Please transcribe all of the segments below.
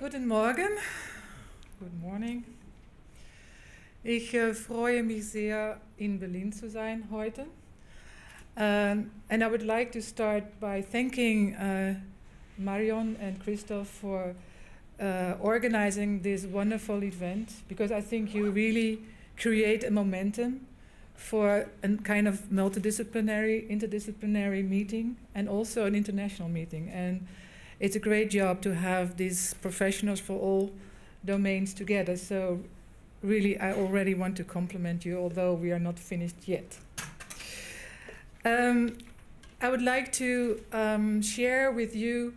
Guten Morgen. Good morning. Ich freue mich sehr, in Berlin zu sein heute. And I would like to start by thanking Marion and Christoph for organizing this wonderful event, because I think you really create a momentum for a kind of multidisciplinary, interdisciplinary meeting, and also an international meeting. And it's a great job to have these professionals for all domains together. So really, I already want to compliment you, although we are not finished yet. I would like to share with you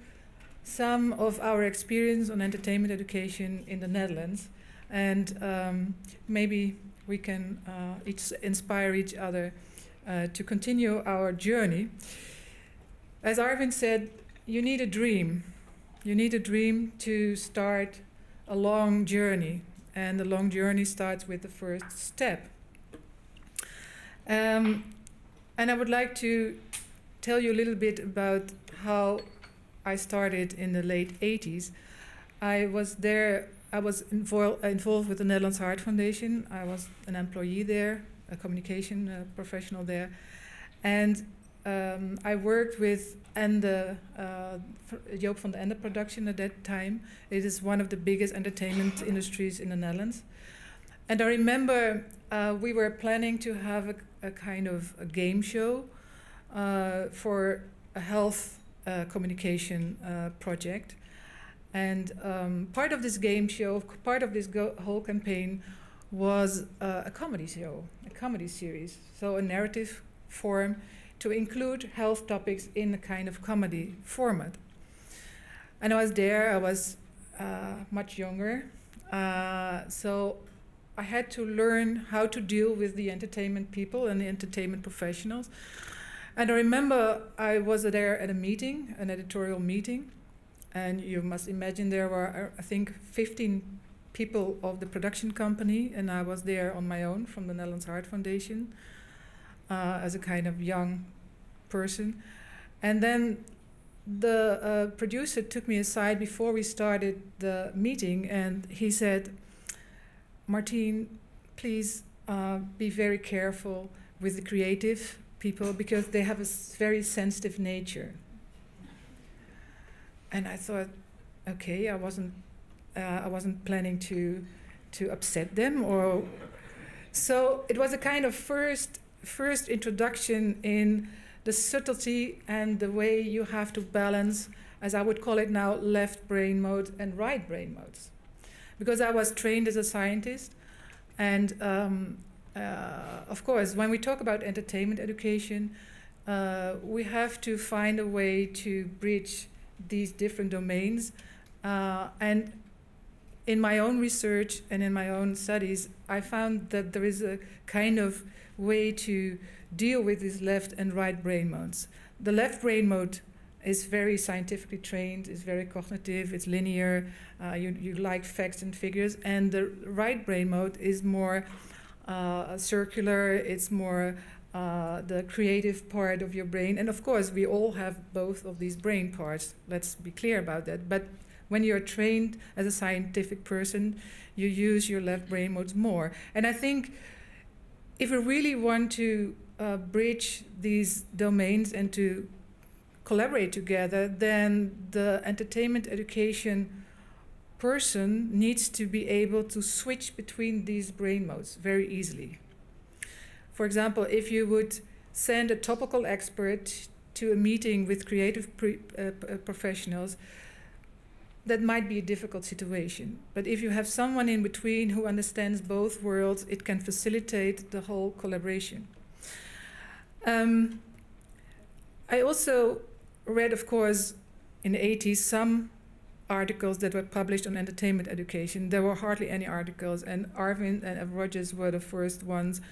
some of our experience on entertainment education in the Netherlands, and maybe we can each inspire each other to continue our journey. As Arvind said, you need a dream. You need a dream to start a long journey, and the long journey starts with the first step. And I would like to tell you a little bit about how I started in the late 80s. I was involved with the Netherlands Heart Foundation. I was an employee there, a communication professional there. And I worked with Joop van den Ende production at that time. It is one of the biggest entertainment industries in the Netherlands. And I remember we were planning to have a kind of a game show for a health communication project. And part of this game show, part of this whole campaign was a comedy show, a comedy series. So a narrative form to include health topics in a kind of comedy format. And I was there, I was much younger. So I had to learn how to deal with the entertainment people and the entertainment professionals. And I remember I was there at a meeting, an editorial meeting, and you must imagine there were, I think, 15 people of the production company, and I was there on my own from the Netherlands Heart Foundation as a kind of young person. And then the producer took me aside before we started the meeting, and he said, Martine, please be very careful with the creative people, because they have a very sensitive nature. And I thought, okay, I wasn't planning to upset them, or so it was a kind of first introduction in the subtlety and the way you have to balance, as I would call it now, left brain mode and right brain modes. Because I was trained as a scientist, and of course, when we talk about entertainment education, we have to find a way to bridge these different domains. And in my own research and in my own studies, I found that there is a kind of way to deal with these left and right brain modes. The left brain mode is very scientifically trained, it's very cognitive, it's linear, you like facts and figures, and the right brain mode is more circular, it's more the creative part of your brain. And of course, we all have both of these brain parts, let's be clear about that. But when you're trained as a scientific person, you use your left brain modes more. And I think if we really want to bridge these domains and to collaborate together, then the entertainment education person needs to be able to switch between these brain modes very easily. For example, if you would send a topical expert to a meeting with creative professionals, that might be a difficult situation. But if you have someone in between who understands both worlds, it can facilitate the whole collaboration. I also read, of course, in the 80s, some articles that were published on entertainment education. There were hardly any articles, and Arvind and Rogers were the first ones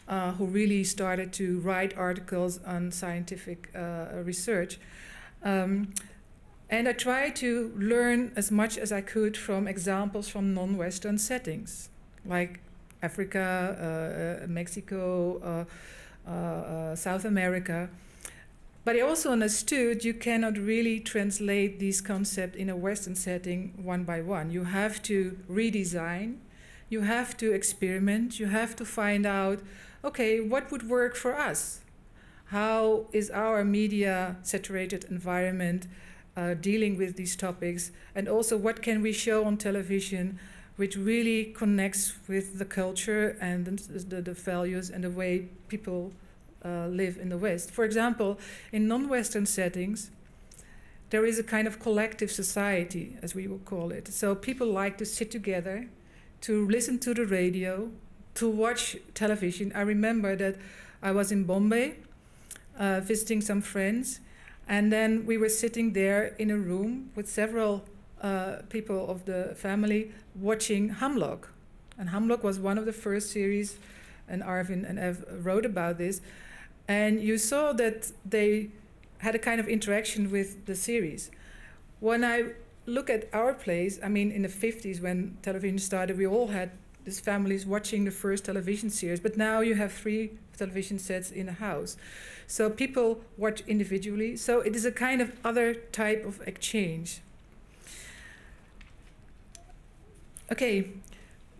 who really started to write articles on scientific research. And I tried to learn as much as I could from examples from non-Western settings, like Africa, Mexico, South America. But I also understood you cannot really translate these concepts in a Western setting one by one. You have to redesign, you have to experiment, you have to find out, okay, what would work for us? How is our media saturated environment dealing with these topics? And also, what can we show on television which really connects with the culture and the values and the way people live in the West? For example, in non-Western settings, there is a kind of collective society, as we would call it. So people like to sit together, to listen to the radio, to watch television. I remember that I was in Bombay visiting some friends, and then we were sitting there in a room with several people of the family watching Hamlock. And Hamlock was one of the first series, and Arvin and Ev wrote about this. And you saw that they had a kind of interaction with the series. When I look at our place, I mean, in the 50s when television started, we all had these families watching the first television series, but now you have 3 television sets in a house. So people watch individually. So it is a kind of other type of exchange. Okay,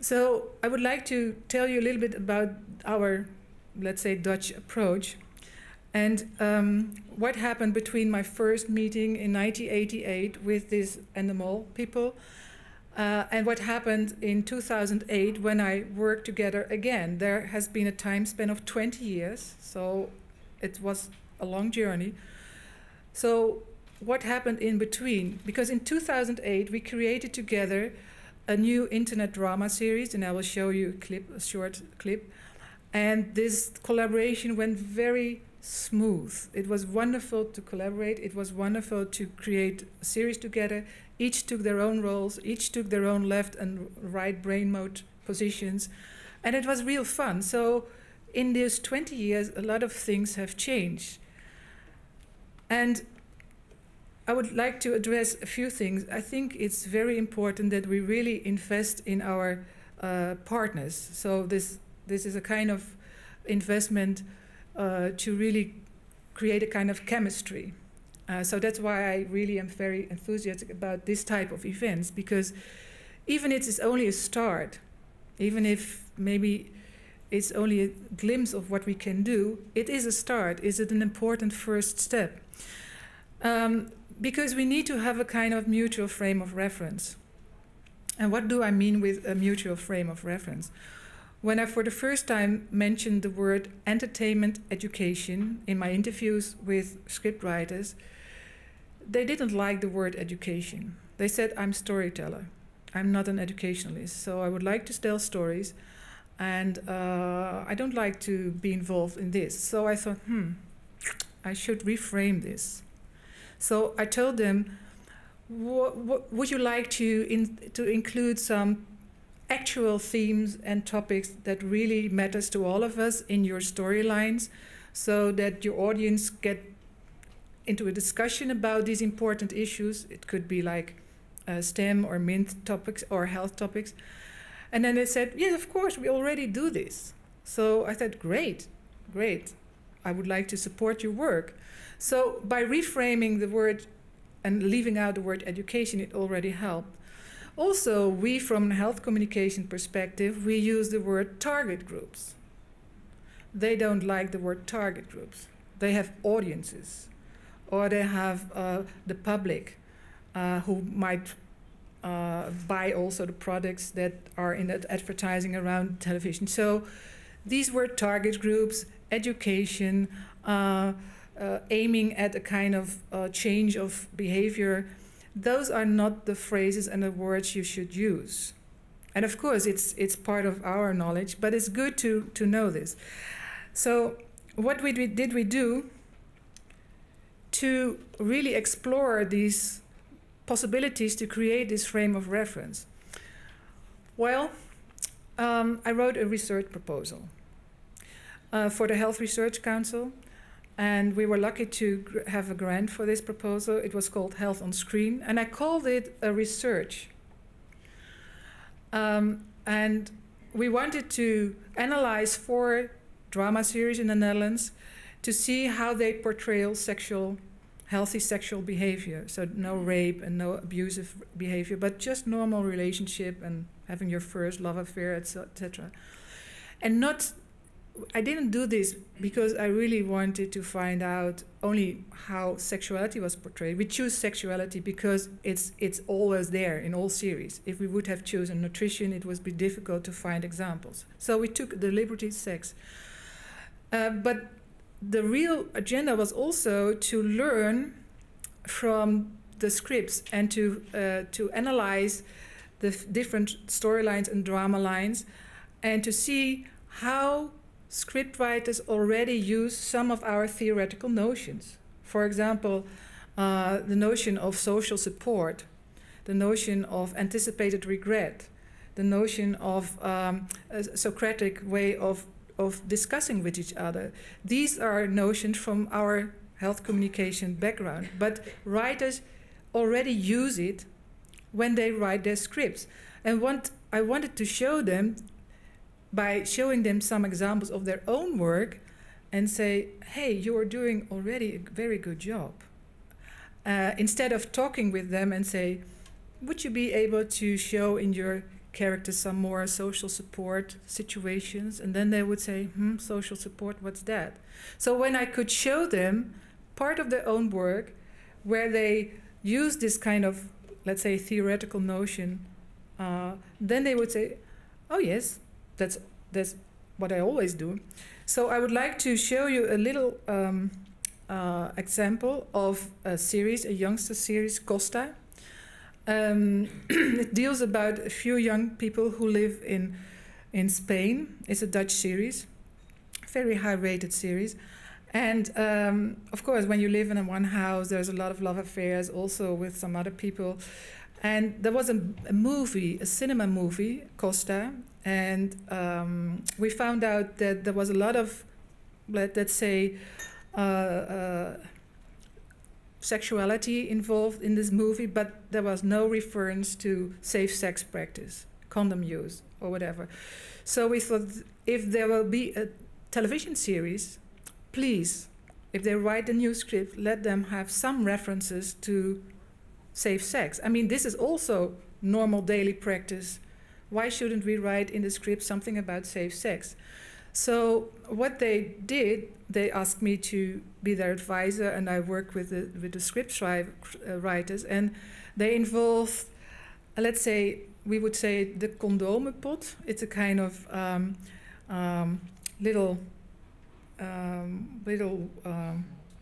so I would like to tell you a little bit about our, let's say, Dutch approach, and what happened between my first meeting in 1988 with these animal people and what happened in 2008 when I worked together again. There has been a time span of 20 years, so it was a long journey. So what happened in between? Because in 2008 we created together a new internet drama series, and I will show you a short clip. And this collaboration went very smooth. It was wonderful to collaborate. It was wonderful to create a series together. Each took their own roles. Each took their own left and right brain mode positions. And it was real fun. So in these 20 years, a lot of things have changed. And I would like to address a few things. I think it's very important that we really invest in our partners. So this is a kind of investment to really create a kind of chemistry. So that's why I really am very enthusiastic about this type of events, because even if it's only a start, even if maybe it's only a glimpse of what we can do, it is a start. Is it an important first step? Because we need to have a kind of mutual frame of reference. And what do I mean with a mutual frame of reference? When I for the first time mentioned the word entertainment education in my interviews with scriptwriters, they didn't like the word education. They said, I'm a storyteller. I'm not an educationalist, so I would like to tell stories, and I don't like to be involved in this. So I thought, I should reframe this. So I told them, would you like to include some actual themes and topics that really matters to all of us in your storylines, so that your audience get into a discussion about these important issues? It could be like STEM or MINT topics or health topics. And then they said, yes, of course, we already do this. So I said, great, great. I would like to support your work. So by reframing the word and leaving out the word education, it already helped. Also, we, from a health communication perspective, we use the word target groups. They don't like the word target groups. They have audiences, or they have the public who might buy also the products that are in that advertising around television. So these were target groups, education, aiming at a kind of change of behavior. Those are not the phrases and the words you should use. And of course, it's part of our knowledge, but it's good to know this. So what did we do to really explore these possibilities to create this frame of reference? Well, I wrote a research proposal for the Health Research Council, and we were lucky to have a grant for this proposal. It was called Health on Screen, and I called it a research. And we wanted to analyze 4 drama series in the Netherlands to see how they portray healthy sexual behavior. So no rape and no abusive behavior, but just normal relationship and having your first love affair, etc. And I didn't do this because I really wanted to find out only how sexuality was portrayed. We choose sexuality because it's always there in all series. If we would have chosen nutrition, it would be difficult to find examples. So we took deliberately sex. But the real agenda was also to learn from the scripts and to analyze the different storylines and drama lines, and to see how scriptwriters already use some of our theoretical notions. For example, the notion of social support, the notion of anticipated regret, the notion of a Socratic way of discussing with each other. These are notions from our health communication background, but writers already use it when they write their scripts. And what I wanted to show them by showing them some examples of their own work and say, hey, you are doing already a very good job. Instead of talking with them and say, would you be able to show in your character some more social support situations? And then they would say, social support, what's that? So when I could show them part of their own work where they use this kind of, let's say, theoretical notion, then they would say, oh yes, that's what I always do. So I would like to show you a little example of a series, a youngster series, Costa. It deals about a few young people who live in Spain. It's a Dutch series, very high-rated series. And of course, when you live in one house, there's a lot of love affairs also with some other people. And there was a movie, a cinema movie, Costa, and we found out that there was a lot of, let's say, sexuality involved in this movie, but there was no reference to safe sex practice, condom use, or whatever. So we thought, if there will be a television series, please, if they write a new script, let them have some references to safe sex. I mean, this is also normal daily practice. Why shouldn't we write in the script something about safe sex? So what they did, they asked me to be their advisor, and I work with the script writers, and they involve, let's say, we would say the condomenpot. It's a kind of little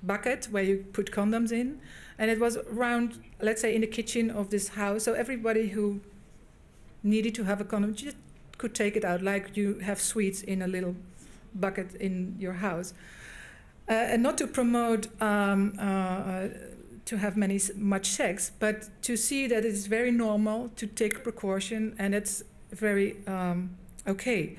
bucket where you put condoms in, and it was around, let's say, in the kitchen of this house. So everybody who needed to have a condom just could take it out, like you have sweets in a little bucket in your house. And not to promote to have much sex, but to see that it's very normal to take precaution, and it's very okay.